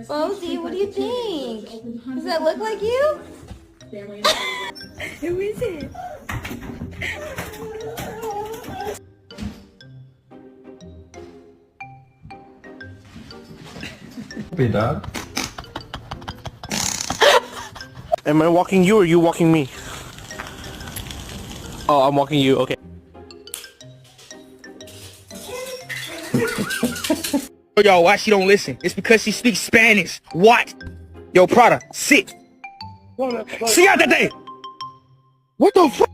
Bozy, what do you think? Does that look like you? Who is it? Hey, dog. Am I walking you or you walking me? Oh, I'm walking you. Okay. Yo, why she don't listen? It's because she speaks Spanish. What? Yo, Prada, sit. See you out that day. What the fuck?